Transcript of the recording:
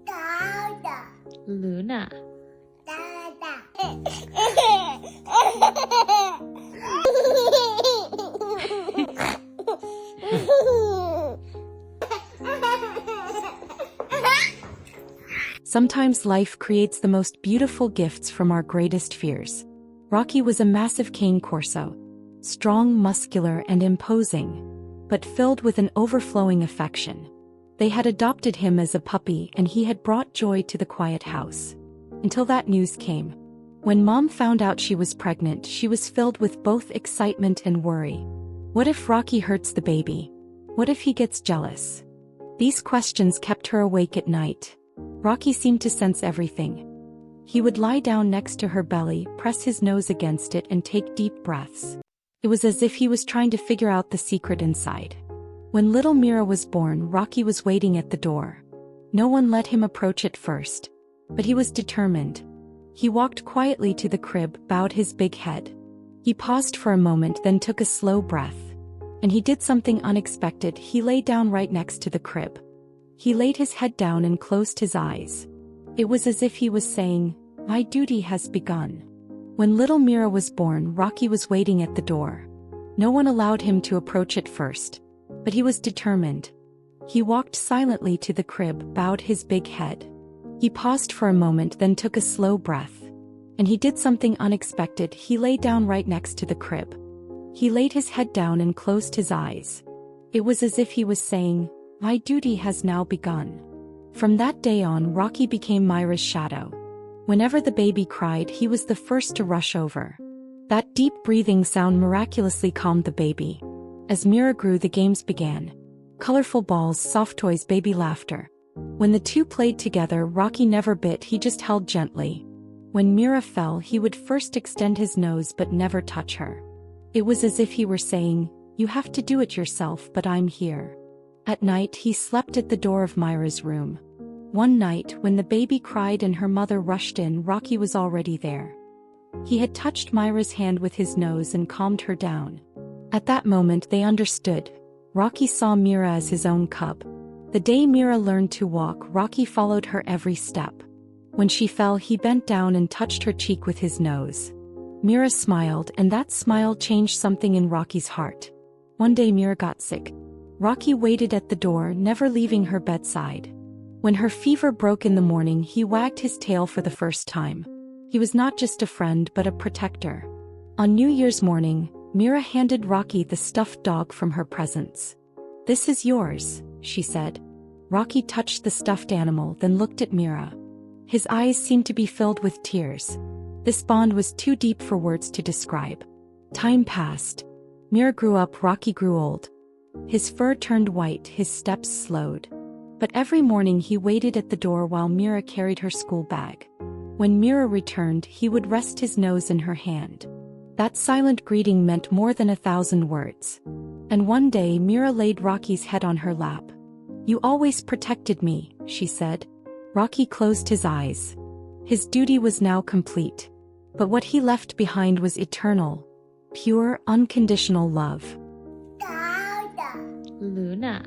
Dada. Luna. Dada. Sometimes life creates the most beautiful gifts from our greatest fears. Rocky was a massive cane corso, strong, muscular, and imposing, but filled with an overflowing affection. They had adopted him as a puppy and he had brought joy to the quiet house. Until that news came. When Mom found out she was pregnant, she was filled with both excitement and worry. What if Rocky hurts the baby? What if he gets jealous? These questions kept her awake at night. Rocky seemed to sense everything. He would lie down next to her belly, press his nose against it, and take deep breaths. It was as if he was trying to figure out the secret inside. When little Mira was born, Rocky was waiting at the door. No one let him approach at first, but he was determined. He walked quietly to the crib, bowed his big head. He paused for a moment, then took a slow breath. And he did something unexpected. He lay down right next to the crib. He laid his head down and closed his eyes. It was as if he was saying, "My duty has begun." When little Mira was born, Rocky was waiting at the door. No one allowed him to approach at first, but he was determined. He walked silently to the crib, bowed his big head. He paused for a moment, then took a slow breath. And he did something unexpected. He lay down right next to the crib. He laid his head down and closed his eyes. It was as if he was saying, "My duty has now begun." From that day on, Rocky became Mira's shadow. Whenever the baby cried, he was the first to rush over. That deep breathing sound miraculously calmed the baby. As Mira grew, the games began. Colorful balls, soft toys, baby laughter. When the two played together, Rocky never bit, he just held gently. When Mira fell, he would first extend his nose but never touch her. It was as if he were saying, "You have to do it yourself, but I'm here." At night, he slept at the door of Mira's room. One night, when the baby cried and her mother rushed in, Rocky was already there. He had touched Mira's hand with his nose and calmed her down. At that moment, they understood. Rocky saw Mira as his own cub. The day Mira learned to walk, Rocky followed her every step. When she fell, he bent down and touched her cheek with his nose. Mira smiled, and that smile changed something in Rocky's heart. One day Mira got sick. Rocky waited at the door, never leaving her bedside. When her fever broke in the morning, he wagged his tail for the first time. He was not just a friend but a protector. On New Year's morning, Mira handed Rocky the stuffed dog from her presents. "This is yours," she said. Rocky touched the stuffed animal, then looked at Mira. His eyes seemed to be filled with tears. This bond was too deep for words to describe. Time passed. Mira grew up, Rocky grew old. His fur turned white, his steps slowed. But every morning he waited at the door while Mira carried her school bag. When Mira returned, he would rest his nose in her hand. That silent greeting meant more than 1,000 words. And one day Mira laid Rocky's head on her lap. "You always protected me," she said. Rocky closed his eyes. His duty was now complete. But what he left behind was eternal, pure, unconditional love. Dada. Luna.